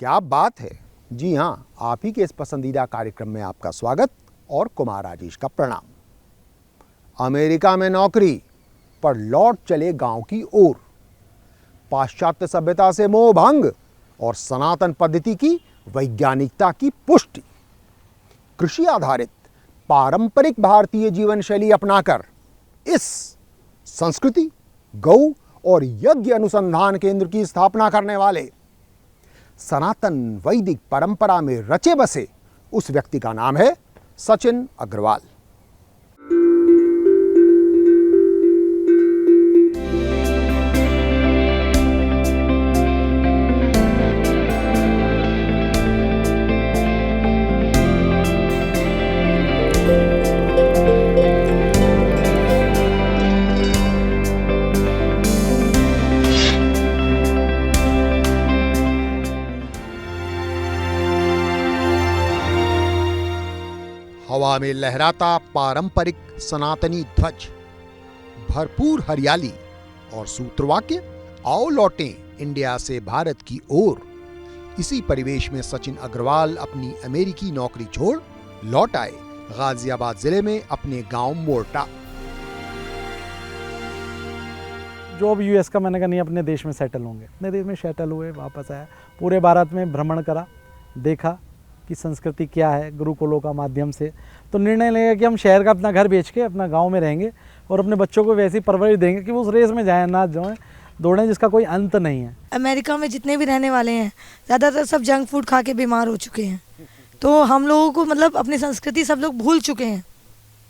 क्या बात है। जी हाँ, आप ही के इस पसंदीदा कार्यक्रम में आपका स्वागत और कुमार राजेश का प्रणाम। अमेरिका में नौकरी पर लौट चले गांव की ओर, पाश्चात्य सभ्यता से मोह भंग और सनातन पद्धति की वैज्ञानिकता की पुष्टि, कृषि आधारित पारंपरिक भारतीय जीवन शैली अपनाकर इस संस्कृति, गौ और यज्ञ अनुसंधान केंद्र की स्थापना करने वाले, सनातन वैदिक परंपरा में रचे बसे उस व्यक्ति का नाम है सचिन अग्रवाल। हवा में लहराता पारंपरिक सनातनी ध्वज, भरपूर हरियाली और सूत्रवाक्य, आओ लौटें इंडिया से भारत की ओर। इसी परिवेश में सचिन अग्रवाल अपनी अमेरिकी नौकरी छोड़ लौट आए गाजियाबाद जिले में अपने गांव मोरटा। जो अब यूएस का मैंने कहा नहीं, अपने देश में सेटल होंगे। अपने देश में सेटल हुए, वापस आया, पूरे भारत में भ्रमण करा, देखा कि संस्कृति क्या है गुरुकुलों का माध्यम से। तो निर्णय लिया कि हम शहर का अपना घर बेच के अपना गांव में रहेंगे और अपने बच्चों को वैसी परवरिश देंगे कि वो उस रेस में जाएं, ना जाएं, दौड़ें जिसका कोई अंत नहीं है। अमेरिका में जितने भी रहने वाले हैं ज़्यादातर सब जंक फूड खा के बीमार हो चुके हैं। तो हम लोगों को मतलब अपनी संस्कृति सब लोग भूल चुके हैं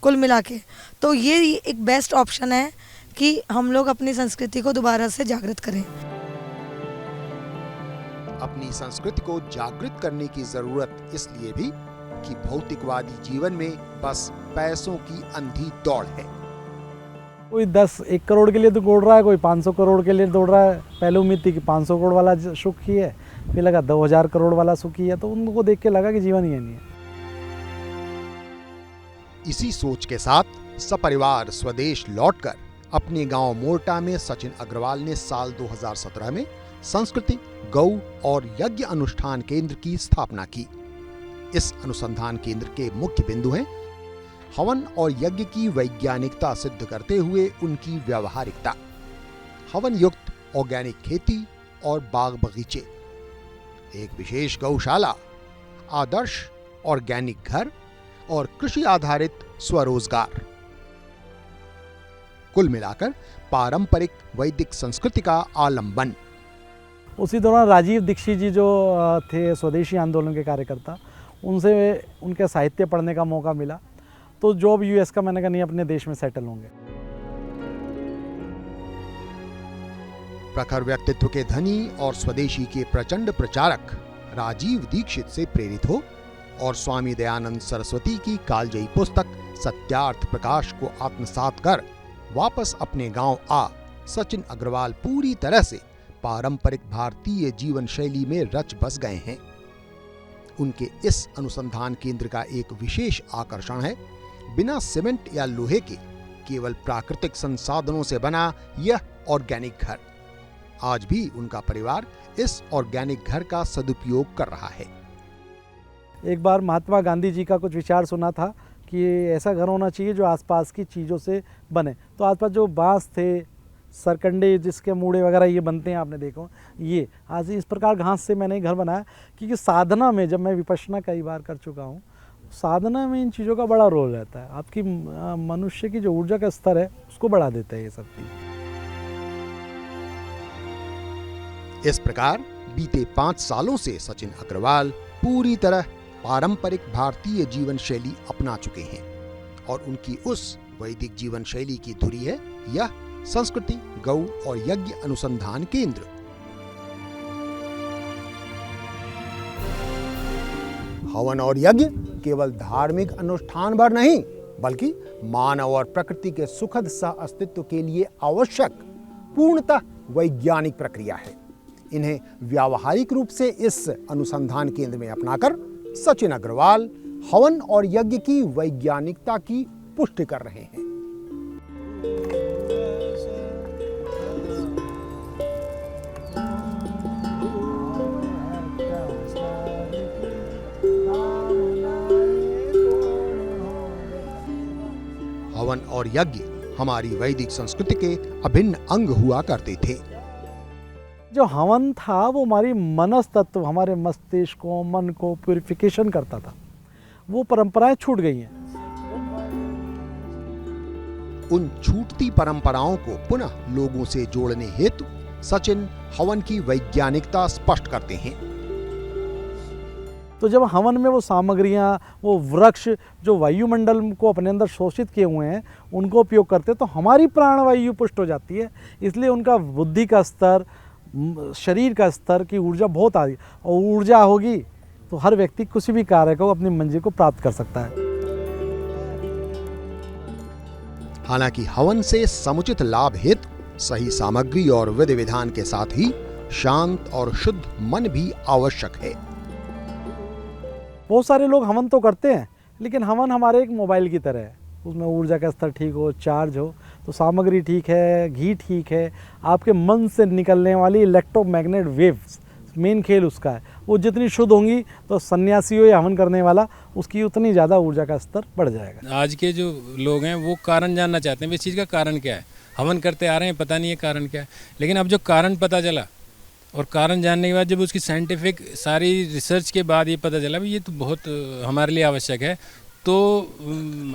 कुल मिला के। तो ये एक बेस्ट ऑप्शन है कि हम लोग अपनी संस्कृति को दोबारा से जागृत करें। अपनी संस्कृति को जागृत करने की जरूरत इसलिए भी कि भौतिकवादी जीवन में बस पैसों की अंधी दौड़ है। कोई 1 करोड़ के लिए तो दौड़ रहा है, कोई 500 करोड़ के लिए दौड़ रहा है। पहले उम्मीद थी कि 500 करोड़ वाला सुखी है, फिर लगा 2000 करोड़ वाला सुखी है। तो उनको देख के लगा कि जीवन ही नहीं है। इसी सोच के साथ सपरिवार स्वदेश लौटकर अपने गांव मोरटा में सचिन अग्रवाल ने साल 2017 में संस्कृति, गौ और यज्ञ अनुष्ठान केंद्र की स्थापना की। इस अनुसंधान केंद्र के मुख्य बिंदु हैं हवन और यज्ञ की वैज्ञानिकता सिद्ध करते हुए उनकी व्यावहारिकता, हवन युक्त ऑर्गेनिक खेती और बाग बगीचे, एक विशेष गौशाला, आदर्श ऑर्गेनिक घर और कृषि आधारित स्वरोजगार। कुल मिलाकर पारंपरिक वैदिक संस्कृति का आलंबन। उसी दौरान राजीव दीक्षित जी जो थे स्वदेशी आंदोलन के कार्यकर्ता, उनसे उनके साहित्य पढ़ने का मौका मिला। तो जो अब यूएस का मैंने कहा नहीं, अपने देश में सेटल होंगे। प्रखर व्यक्तित्व के धनी और स्वदेशी के प्रचंड प्रचारक राजीव दीक्षित से प्रेरित हो और स्वामी दयानंद सरस्वती की कालजयी पुस्तक सत्यार्थ प्रकाश को आत्मसात कर वापस अपने गांव आ सचिन अग्रवाल पूरी तरह से पारंपरिक भारतीय जीवन शैली में रच बस गए हैं। उनके इस अनुसंधान केंद्र का एक विशेष आकर्षण है बिना सीमेंट या लोहे के केवल प्राकृतिक संसाधनों से बना यह ऑर्गेनिक घर। आज भी उनका परिवार इस ऑर्गेनिक घर का सदुपयोग कर रहा है। एक बार महात्मा गांधी जी का कुछ विचार सुना था कि ऐसा घर होना चाहिए जो आसपास की चीज़ों से बने। तो आसपास जो बांस थे, सरकंडे जिसके मूड़े वगैरह ये बनते हैं, आपने देखो ये आज इस प्रकार घास से मैंने घर बनाया। क्योंकि साधना में, जब मैं विपश्यना कई बार कर चुका हूँ, साधना में इन चीज़ों का बड़ा रोल रहता है। आपकी मनुष्य की जो ऊर्जा का स्तर है उसको बढ़ा देता है ये सब चीज़। इस प्रकार बीते 5 सालों से सचिन अग्रवाल पूरी तरह पारंपरिक भारतीय जीवन शैली अपना चुके हैं और उनकी उस वैदिक जीवन शैली की धुरी है यह संस्कृति, गौ और यज्ञ अनुसंधान केंद्र। हवन और यज्ञ केवल धार्मिक अनुष्ठान भर नहीं, बल्कि मानव और प्रकृति के सुखद सह अस्तित्व के लिए आवश्यक पूर्णतः वैज्ञानिक प्रक्रिया है। इन्हें व्यावहारिक रूप से इस अनुसंधान केंद्र में अपनाकर सचिन अग्रवाल हवन और यज्ञ की वैज्ञानिकता की पुष्टि कर रहे हैं। और यज्ञ हमारी वैदिक संस्कृति के अभिन्न अंग हुआ करते थे। जो हवन था वो हमारी मनस तत्व, हमारे मस्तिष्क को, मन को प्यूरिफिकेशन करता था। वो परंपराएं छूट गई हैं। उन छूटती परंपराओं को पुनः लोगों से जोड़ने हेतु सचिन हवन की वैज्ञानिकता स्पष्ट करते हैं। तो जब हवन में वो सामग्रियां, वो वृक्ष जो वायुमंडल को अपने अंदर शोषित किए हुए हैं, उनको उपयोग करते तो हमारी प्राणवायु पुष्ट हो जाती है। इसलिए उनका बुद्धि का स्तर, शरीर का स्तर की ऊर्जा बहुत आ रही, और ऊर्जा होगी तो हर व्यक्ति किसी भी कार्य को, अपनी मंजिल को प्राप्त कर सकता है। हालांकि हवन से समुचित लाभ हेतु सही सामग्री और विधि विधान के साथ ही शांत और शुद्ध मन भी आवश्यक है। बहुत सारे लोग हवन तो करते हैं, लेकिन हवन हमारे एक मोबाइल की तरह है। उसमें ऊर्जा का स्तर ठीक हो, चार्ज हो, तो सामग्री ठीक है, घी ठीक है, आपके मन से निकलने वाली इलेक्ट्रोमैग्नेट वेव्स, मेन खेल उसका है, वो जितनी शुद्ध होंगी तो सन्यासी हो या हवन करने वाला, उसकी उतनी ज़्यादा ऊर्जा का स्तर बढ़ जाएगा। आज के जो लोग हैं वो कारण जानना चाहते हैं, इस चीज़ का कारण क्या है। हवन करते आ रहे हैं, पता नहीं है कारण क्या है, लेकिन अब जो कारण पता चला और कारण जानने के बाद जब उसकी साइंटिफिक सारी रिसर्च के बाद ये पता चला भी ये तो बहुत हमारे लिए आवश्यक है, तो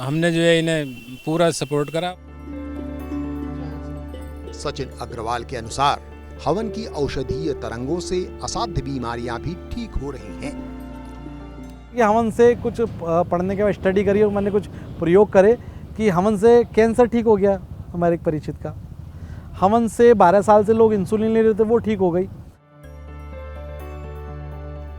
हमने जो है इन्हें पूरा सपोर्ट करा। सचिन अग्रवाल के अनुसार हवन की औषधीय तरंगों से असाध्य बीमारियां भी ठीक हो रही हैं। कि हवन से कुछ पढ़ने के बाद स्टडी करी और मैंने कुछ प्रयोग करे कि हवन से कैंसर ठीक हो गया हमारे एक परिचित का। हवन से 12 साल से लोग इंसुलिन ले रहे थे, वो ठीक हो गई।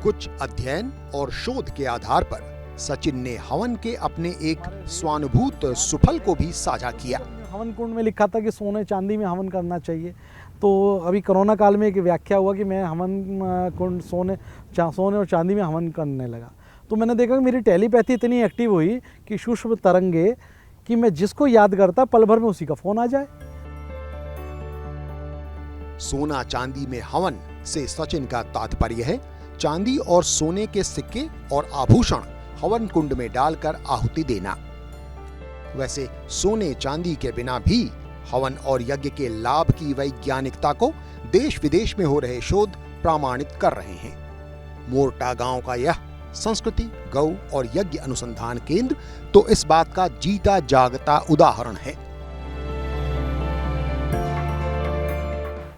कुछ अध्ययन और शोध के आधार पर सचिन ने हवन के अपने एक स्वानुभूत सुफल को भी साझा किया। हवन कुंड में लिखा था कि सोने चांदी में हवन करना चाहिए, तो अभी कोरोना काल में एक व्याख्या हुआ कि मैं हवन कुंड सोने और चांदी में हवन करने लगा। तो मैंने देखा कि मेरी टेलीपैथी इतनी एक्टिव हुई कि सूक्ष्म तरंगे कि मैं जिसको याद करता पल भर में उसी का फोन आ जाए। सोना चांदी में हवन से सचिन का तात्पर्य है चांदी और सोने के सिक्के और आभूषण हवन कुंड में डालकर आहुति देना। वैसे सोने चांदी के बिना भी हवन और यज्ञ के लाभ की वैज्ञानिकता को देश विदेश में हो रहे शोध प्रमाणित कर रहे हैं। मोरटा गांव का यह संस्कृति, गौ और यज्ञ अनुसंधान केंद्र तो इस बात का जीता जागता उदाहरण है।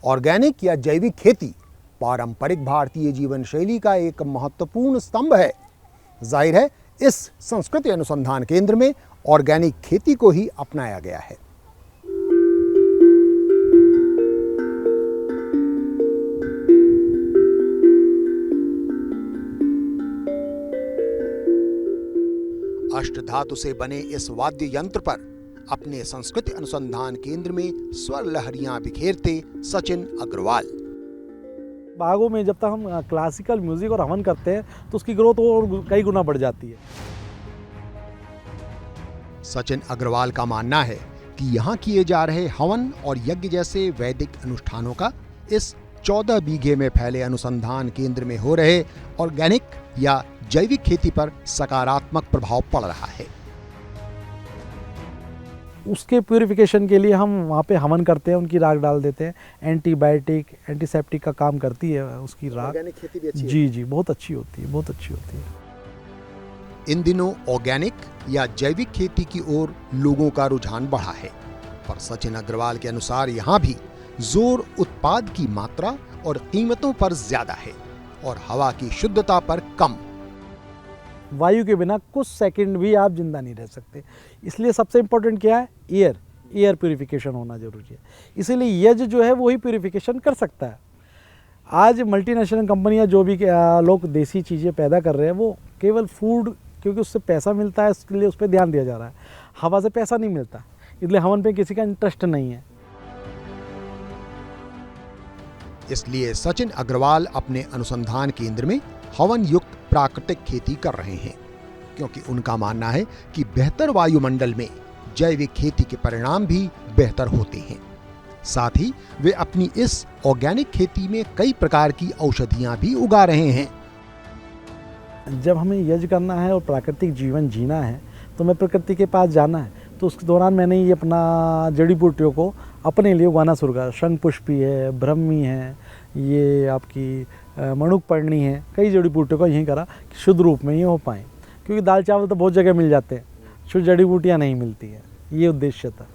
ऑर्गेनिक या जैविक खेती पारंपरिक भारतीय जीवन शैली का एक महत्वपूर्ण स्तंभ है। जाहिर है इस संस्कृति अनुसंधान केंद्र में ऑर्गेनिक खेती को ही अपनाया गया है। अष्टधातु से बने इस वाद्य यंत्र पर अपने संस्कृति अनुसंधान केंद्र में स्वर लहरियां बिखेरते सचिन अग्रवाल। बागों में जब तक हम क्लासिकल म्यूजिक और हवन करते हैं तो उसकी ग्रोथ और कई गुना बढ़ जाती है। सचिन अग्रवाल का मानना है कि यहाँ किए जा रहे हवन और यज्ञ जैसे वैदिक अनुष्ठानों का इस 14 बीघे में फैले अनुसंधान केंद्र में हो रहे ऑर्गेनिक या जैविक खेती पर सकारात्मक प्रभाव पड़ रहा है। उसके प्यूरिफिकेशन के लिए हम वहाँ पे हवन करते हैं, उनकी राख डाल देते हैं। एंटीबायोटिक, एंटीसेप्टिक का काम करती है उसकी राख। ऑर्गेनिक खेती भी अच्छी है। जी बहुत अच्छी होती है, बहुत अच्छी होती है। इन दिनों ऑर्गेनिक या जैविक खेती की ओर लोगों का रुझान बढ़ा है, पर सचिन अग्रवाल के अनुसार यहाँ भी जोर उत्पाद की मात्रा और कीमतों पर ज्यादा है और हवा की शुद्धता पर कम। वायु के बिना कुछ सेकंड भी आप जिंदा नहीं रह सकते, इसलिए सबसे इम्पोर्टेंट क्या है? एयर प्यूरिफिकेशन होना जरूरी है। इसीलिए यज्ञ जो है वही प्यूरिफिकेशन कर सकता है। आज मल्टीनेशनल कंपनियां जो भी लोग देसी चीज़ें पैदा कर रहे हैं वो केवल फूड, क्योंकि उससे पैसा मिलता है इसलिए उस पर ध्यान दिया जा रहा है। हवा से पैसा नहीं मिलता, इसलिए हवन पे किसी का इंटरेस्ट नहीं है। इसलिए सचिन अग्रवाल अपने अनुसंधान केंद्र में हवन युक्त प्राकृतिक खेती कर रहे हैं, क्योंकि उनका मानना है कि बेहतर वायुमंडल में जैविक खेती के परिणाम भी बेहतर होते हैं। साथ ही वे अपनी इस ऑर्गेनिक खेती में कई प्रकार की औषधियां भी उगा रहे हैं। जब हमें यज्ञ करना है और प्राकृतिक जीवन जीना है तो हमें प्रकृति के पास जाना है। तो उस दौरान मैंने ये अपना जड़ी बूटियों को अपने लिए उगाना शुरू करा। शंख पुष्पी है, ब्रह्मी है, ये आपकी मणुक पर्णी है, कई जड़ी बूटियों को यहीं करा कि शुद्ध रूप में ये हो पाएँ, क्योंकि दाल चावल तो बहुत जगह मिल जाते हैं, शुद्ध जड़ी बूटियाँ नहीं मिलती हैं। ये उद्देश्य था।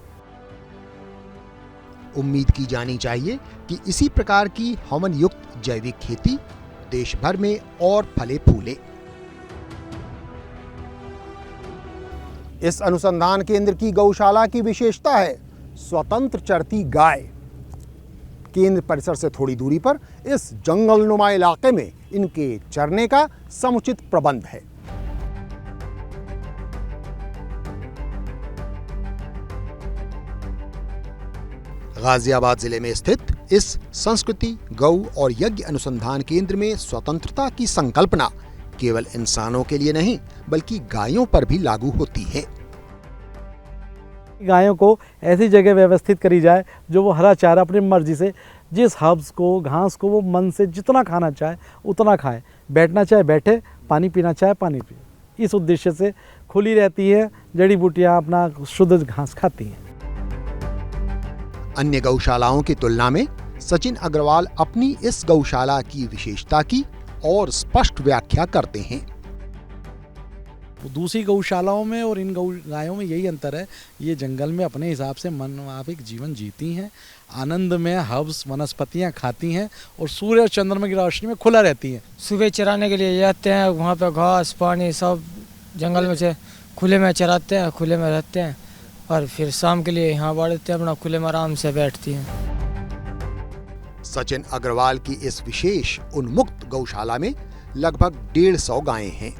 उम्मीद की जानी चाहिए कि इसी प्रकार की हवन युक्त जैविक खेती देश भर में और फले फूले। इस अनुसंधान केंद्र की गौशाला की विशेषता है स्वतंत्र चरती गाय। केंद्र परिसर से थोड़ी दूरी पर इस जंगलनुमा इलाके में इनके चरने का समुचित प्रबंध है। गाजियाबाद जिले में स्थित इस संस्कृति गौ और यज्ञ अनुसंधान केंद्र में स्वतंत्रता की संकल्पना केवल इंसानों के लिए नहीं बल्कि गायों पर भी लागू होती है। गायों को ऐसी जगह व्यवस्थित करी जाए जो वो हरा चारा अपनी मर्जी से, जिस हब्स को, घास को वो मन से जितना खाना चाहे उतना खाए, बैठना चाहे बैठे, पानी पीना चाहे पानी पिए। इस उद्देश्य से खुली रहती है, जड़ी बूटियाँ अपना शुद्ध घास खाती हैं। अन्य गौशालाओं की तुलना में सचिन अग्रवाल अपनी इस गौशाला की विशेषता की और स्पष्ट व्याख्या करते हैं। दूसरी गौशालाओं में और इन गायों में यही अंतर है, ये जंगल में अपने हिसाब से मनमाफिक जीवन जीती हैं, आनंद में हर्ब्स वनस्पतियाँ खाती हैं और सूर्य और चंद्रमा की रोशनी में खुला रहती हैं। सुबह चराने के लिए जाते हैं, वहाँ पे घास पानी सब जंगल में से खुले में चराते हैं, खुले में रहते हैं और फिर शाम के लिए यहाँ बढ़ते हैं, अपना खुले में आराम से बैठती हैं। सचिन अग्रवाल की इस विशेष उन्मुक्त गौशाला में लगभग 150 गायें हैं,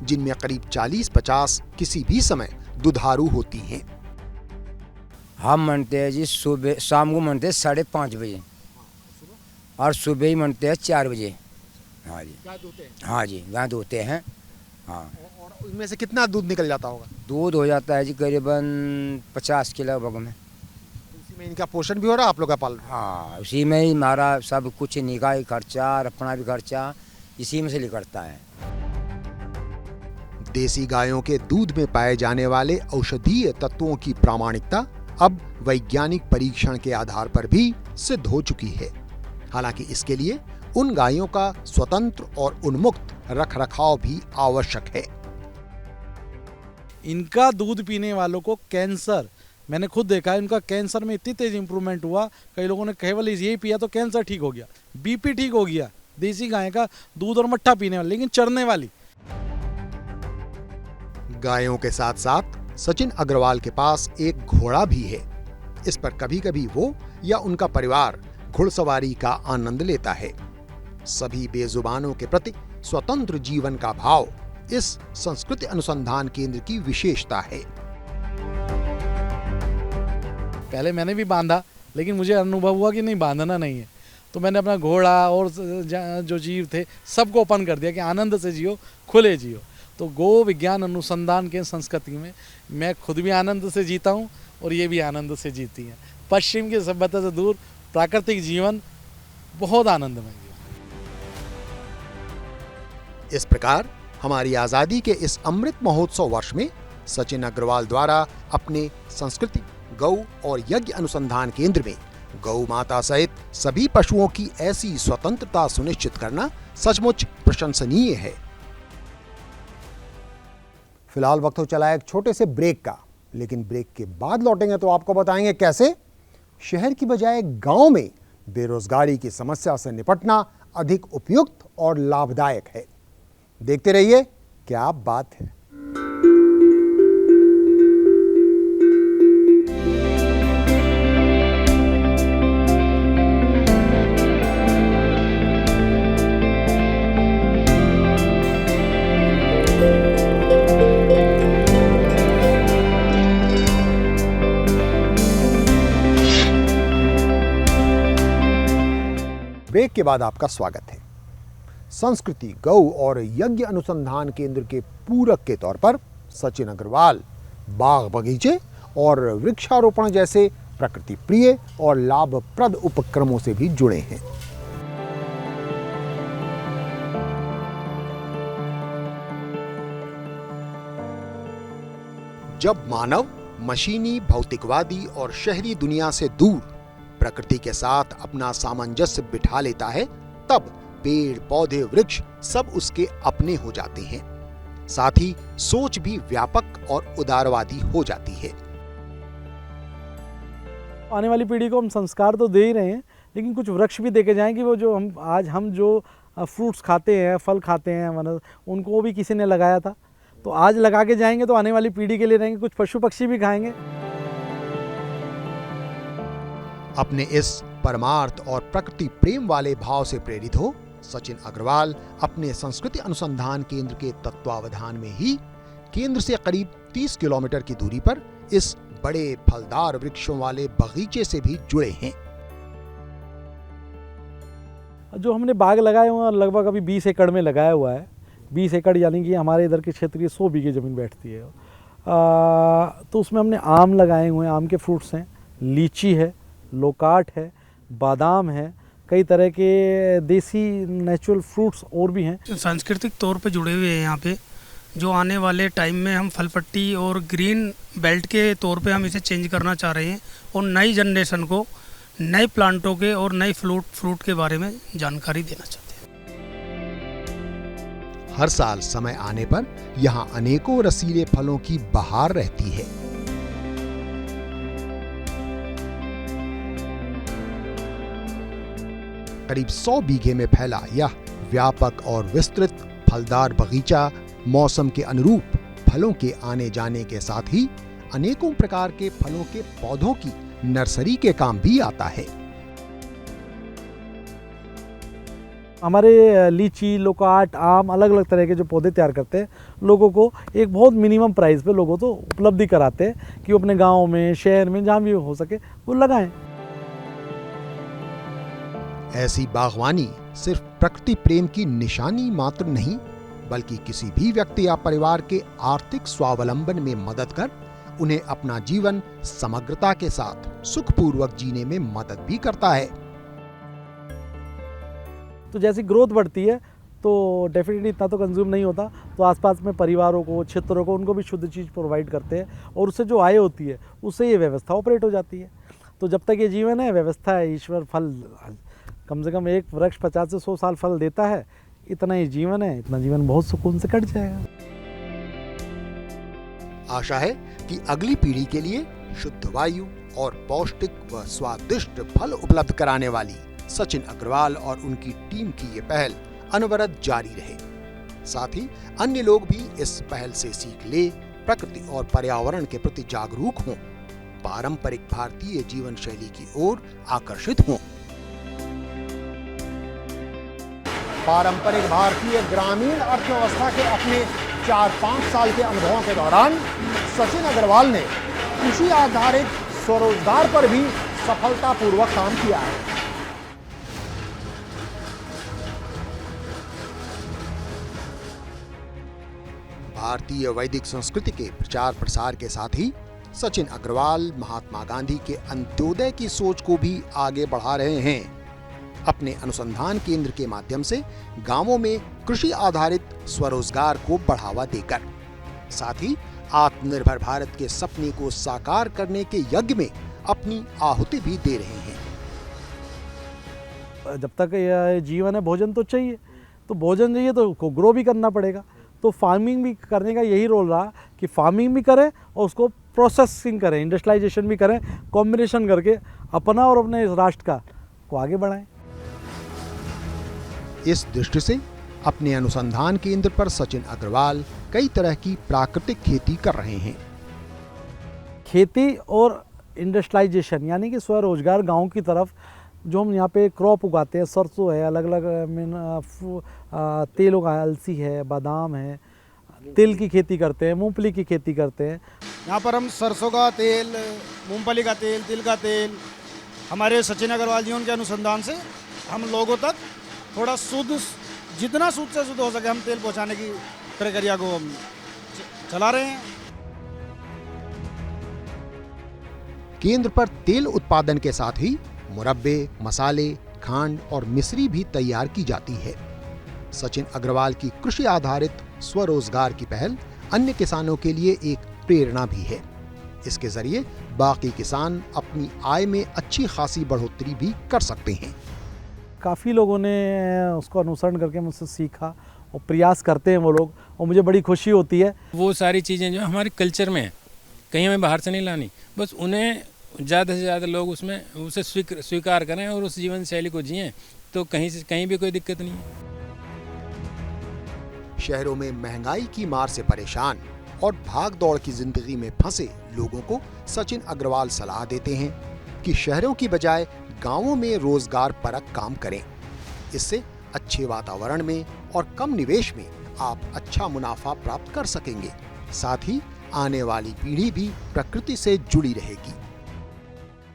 जिनमें करीब 40-50 किसी भी समय दुधारू होती हैं। हम मनते हैं जी सुबह, शाम को मनते हैं 5:30 बजे और सुबह ही मनते हैं 4 बजे। हाँ जी, हाँ जी, गाय धोते हैं। हाँ, और उनमें से कितना दूध निकल जाता होगा? दूध हो जाता है जी करीबन 50 किलो बग में। उसी में इनका पोषण भी हो रहा है, आप लोग का पालन? हाँ, उसी में ही हमारा सब कुछ निकाह खर्चा और अपना भी खर्चा इसी में से निकलता है। देसी गायों के दूध में पाए जाने वाले औषधीय तत्वों की प्रामाणिकता अब वैज्ञानिक परीक्षण के आधार पर भी सिद्ध हो चुकी है। हालांकि इसके लिए उन गायों का स्वतंत्र और उन्मुक्त रखरखाव भी आवश्यक है। इनका दूध पीने वालों को कैंसर, मैंने खुद देखा है, इनका कैंसर में इतनी तेज इंप्रूवमेंट हुआ, कई लोगों ने केवल यही पिया तो कैंसर ठीक हो गया, बीपी ठीक हो गया, देसी गाय का दूध और मट्ठा पीने वाली, लेकिन चरने वाली। गायों के साथ साथ सचिन अग्रवाल के पास एक घोड़ा भी है। इस पर कभी कभी वो या उनका परिवार घुड़सवारी का आनंद लेता है। सभी बेजुबानों के प्रति स्वतंत्र जीवन का भाव इस संस्कृति अनुसंधान केंद्र की विशेषता है। पहले मैंने भी बांधा, लेकिन मुझे अनुभव हुआ कि नहीं, बांधना नहीं है, तो मैंने अपना घोड़ा और जो जीव थे सबको ओपन कर दिया कि आनंद से जियो, खुले जियो। तो गो विज्ञान अनुसंधान के संस्कृति में मैं खुद भी आनंद से जीता हूँ और ये भी आनंद से जीती हैं। पश्चिम की सभ्यता से दूर प्राकृतिक जीवन बहुत आनंदमय है। इस प्रकार हमारी आजादी के इस अमृत महोत्सव वर्ष में सचिन अग्रवाल द्वारा अपने संस्कृति गौ और यज्ञ अनुसंधान केंद्र में गौ माता सहित सभी पशुओं की ऐसी स्वतंत्रता सुनिश्चित करना सचमुच प्रशंसनीय है। फिलहाल वक्त हो चला एक छोटे से ब्रेक का, लेकिन ब्रेक के बाद लौटेंगे तो आपको बताएंगे कैसे शहर की बजाय गांव में बेरोजगारी की समस्या से निपटना अधिक उपयुक्त और लाभदायक है। देखते रहिए, क्या बात है। ब्रेक के बाद आपका स्वागत है। संस्कृति गौ और यज्ञ अनुसंधान केंद्र के पूरक के तौर पर सचिन अग्रवाल बाग बगीचे और वृक्षारोपण जैसे प्रकृति प्रिय और लाभप्रद उपक्रमों से भी जुड़े हैं। जब मानव मशीनी, भौतिकवादी और शहरी दुनिया से दूर प्रकृति के साथ अपना सामंजस्य बिठा लेता है, तब पेड़, पौधे, वृक्ष सब उसके अपने हो जाते हैं। साथ ही सोच भी व्यापक और उदारवादी हो जाती है। आने वाली पीढ़ी को हम संस्कार तो दे ही रहे हैं, लेकिन कुछ वृक्ष भी देके जाएं कि वो जो हम जो फ्रूट्स खाते हैं, फल खाते हैं, उनको भी किसी ने लगाया था, तो आज लगा के जाएंगे तो आने वाली पीढ़ी के लिए रहेंगे। कुछ पशु पक्षी भी खाएंगे। अपने इस परमार्थ और प्रकृति प्रेम वाले भाव से प्रेरित हो सचिन अग्रवाल अपने संस्कृति अनुसंधान केंद्र के तत्वावधान में ही केंद्र से करीब 30 किलोमीटर की दूरी पर इस बड़े फलदार वृक्षों वाले बगीचे से भी जुड़े हैं। जो हमने बाग लगाए हुए हैं लगभग अभी 20 एकड़ में लगाया हुआ है। 20 एकड़ यानी कि हमारे इधर के क्षेत्र की 100 बीघे ज़मीन बैठती है। तो उसमें हमने आम लगाए हुए हैं, आम के फ्रूट्स हैं, लीची है, लोकाट है, बादाम है, कई तरह के देसी नेचुरल फ्रूट्स और भी हैं। सांस्कृतिक तौर पे जुड़े हुए हैं यहाँ पे, जो आने वाले टाइम में हम फल पट्टी और ग्रीन बेल्ट के तौर पे हम इसे चेंज करना चाह रहे हैं और नई जनरेशन को नए प्लांटों के और नए फ्रूट के बारे में जानकारी देना चाहते हैं। हर साल समय आने पर यहाँ अनेकों रसीले फलों की बहार रहती है। करीब 100 बीघे में फैला यह व्यापक और विस्तृत फलदार बगीचा मौसम के अनुरूप फलों के आने जाने के साथ ही अनेकों प्रकार के फलों के पौधों की नर्सरी के काम भी आता है। हमारे लीची, लोकाट, आम अलग अलग तरह के जो पौधे तैयार करते हैं, लोगों को एक बहुत मिनिमम प्राइस पे लोगों को उपलब्धि कराते हैं कि वो अपने गांव में, शहर में, जहाँ भी हो सके वो लगाएं। ऐसी बागवानी सिर्फ प्रकृति प्रेम की निशानी मात्र नहीं, बल्कि किसी भी व्यक्ति या परिवार के आर्थिक स्वावलंबन में मदद कर उन्हें अपना जीवन समग्रता के साथ सुखपूर्वक जीने में मदद भी करता है। तो जैसी ग्रोथ बढ़ती है तो डेफिनेटली इतना तो कंज्यूम नहीं होता, तो आसपास में परिवारों को, क्षेत्रों को, उनको भी शुद्ध चीज़ प्रोवाइड करते हैं और उससे जो आय होती है उससे ये व्यवस्था ऑपरेट हो जाती है। तो जब तक ये जीवन है, व्यवस्था है, ईश्वर फल, कम से कम एक वृक्ष 50 से 100 साल फल देता है, इतना ही जीवन है, इतना जीवन बहुत सुकून से कट जाएगा। आशा है कि अगली पीढ़ी के लिए शुद्ध वायु और पौष्टिक व स्वादिष्ट फल उपलब्ध कराने वाली सचिन अग्रवाल और उनकी टीम की ये पहल अनवरत जारी रहे। साथ ही अन्य लोग भी इस पहल से सीख ले प्रकृति और पर्यावरण के प्रति जागरूक हों, पारंपरिक भारतीय जीवन शैली की ओर आकर्षित हों। पारंपरिक भारतीय ग्रामीण अर्थव्यवस्था के अपने 4-5 साल के अनुभवों के दौरान सचिन अग्रवाल ने कृषि आधारित स्वरोजगार पर भी सफलतापूर्वक काम किया है। भारतीय वैदिक संस्कृति के प्रचार प्रसार के साथ ही सचिन अग्रवाल महात्मा गांधी के अंत्योदय की सोच को भी आगे बढ़ा रहे हैं। अपने अनुसंधान केंद्र के माध्यम से गांवों में कृषि आधारित स्वरोजगार को बढ़ावा देकर, साथ ही आत्मनिर्भर भारत के सपने को साकार करने के यज्ञ में अपनी आहुति भी दे रहे हैं। जब तक यह जीवन है, भोजन तो चाहिए, तो भोजन चाहिए तो उसको ग्रो भी करना पड़ेगा। तो फार्मिंग भी करने का यही रोल रहा कि फार्मिंग भी करें और उसको प्रोसेसिंग करें, इंडस्ट्रियलाइजेशन भी करें, कॉम्बिनेशन करके अपना और अपने राष्ट्र का को आगे बढ़ाएं। इस दृष्टि से अपने अनुसंधान केंद्र पर सचिन अग्रवाल कई तरह की प्राकृतिक खेती कर रहे हैं। खेती और इंडस्ट्रियलाइजेशन यानी कि स्वरोजगार गांव की तरफ जो हम यहाँ पे क्रॉप उगाते हैं, सरसों है, अलग अलग तेल उगाया, अलसी है, बादाम है, तिल की खेती करते हैं, मूंगफली की खेती करते हैं। यहाँ पर हम सरसों का तेल, मूंगफली का तेल, तिल का तेल, हमारे सचिन अग्रवाल जी उनके अनुसंधान से हम लोगों तक थोड़ा शुद्ध, जितना शुद्ध से शुद्ध हो सके हम तेल पहुँचाने की प्रक्रिया को हम चला रहे हैं। केंद्र पर तेल उत्पादन के साथ ही मुरब्बे, मसाले, खांड और मिश्री भी तैयार की जाती है। सचिन अग्रवाल की कृषि आधारित स्वरोजगार की पहल अन्य किसानों के लिए एक प्रेरणा भी है। इसके जरिए बाकी किसान अपनी आय में अच्छी खासी बढ़ोतरी भी कर सकते हैं। काफ़ी लोगों ने उसको अनुसरण करके मुझसे सीखा और प्रयास करते हैं वो लोग, और मुझे बड़ी खुशी होती है। वो सारी चीज़ें जो हमारे कल्चर में हैं, कहीं हमें बाहर से नहीं लानी, बस उन्हें ज़्यादा से ज़्यादा लोग उसमें उसे स्वीकार करें और उस जीवन शैली को जिएं, तो कहीं भी कोई दिक्कत नहीं है। शहरों में महंगाई की मार से परेशान और भाग दौड़ की जिंदगी में फंसे लोगों को सचिन अग्रवाल सलाह देते हैं कि शहरों की बजाय गांवों में रोजगार परक काम करें। इससे अच्छे वातावरण में और कम निवेश में आप अच्छा मुनाफा प्राप्त कर सकेंगे। साथ ही आने वाली पीढ़ी भी प्रकृति से जुड़ी रहेगी।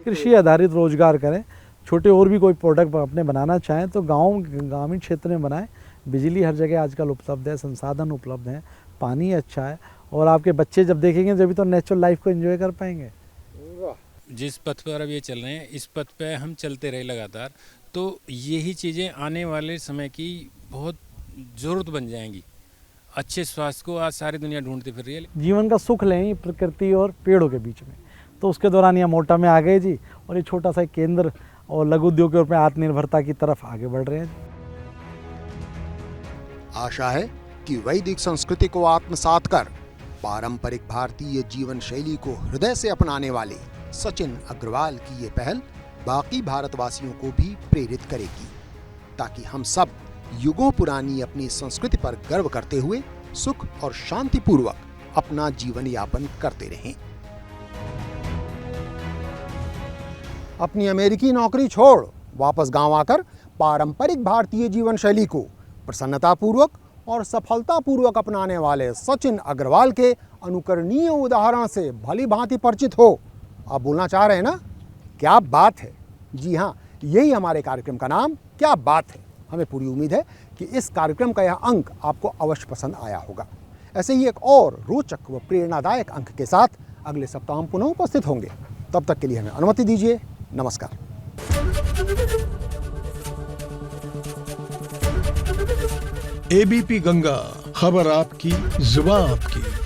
कृषि आधारित रोजगार करें, छोटे और भी कोई प्रोडक्ट अपने बनाना चाहें तो ग्रामीण क्षेत्र में बनाएं। बिजली हर जगह आजकल उपलब्ध है, संसाधन उपलब्ध हैं, पानी अच्छा है, और आपके बच्चे जब देखेंगे जब तो नेचुरल लाइफ को एंजॉय कर पाएंगे। जिस पथ पर अब ये चल रहे हैं, इस पथ पे हम चलते रहे लगातार, तो यही चीज़ें आने वाले समय की बहुत ज़रूरत बन जाएंगी। अच्छे स्वास्थ्य को आज सारी दुनिया ढूंढती फिर रही है। जीवन का सुख लें प्रकृति और पेड़ों के बीच में, तो उसके दौरान यहाँ मोटा में आ गए जी, और ये छोटा सा केंद्र और लघु उद्योग के रूप में आत्मनिर्भरता की तरफ आगे बढ़ रहे हैं। आशा है कि वैदिक संस्कृति को आत्मसात कर पारंपरिक भारतीय जीवन शैली को हृदय से अपनाने वाले सचिन अग्रवाल की ये पहल बाकी भारतवासियों को भी प्रेरित करेगी, ताकि हम सब युगों पुरानी अपनी संस्कृति पर गर्व करते हुए सुख और शांति पूर्वक अपना जीवन यापन करते रहें। अपनी अमेरिकी नौकरी छोड़ वापस गांव आकर पारंपरिक भारतीय जीवन शैली को प्रसन्नतापूर्वक और सफलतापूर्वक अपनाने वाले सचिन अग्रवाल के अनुकरणीय उदाहरण से भली भांति परिचित हो। आप बोलना चाह रहे हैं ना, क्या बात है। जी हाँ, यही हमारे कार्यक्रम का नाम क्या बात है। हमें पूरी उम्मीद है कि इस कार्यक्रम का यह अंक आपको अवश्य पसंद आया होगा। ऐसे ही एक और रोचक व प्रेरणादायक अंक के साथ अगले सप्ताह हम पुनः उपस्थित होंगे। तब तक के लिए हमें अनुमति दीजिए। नमस्कार। एबीपी गंगा, खबर आपकी, जुबान आपकी।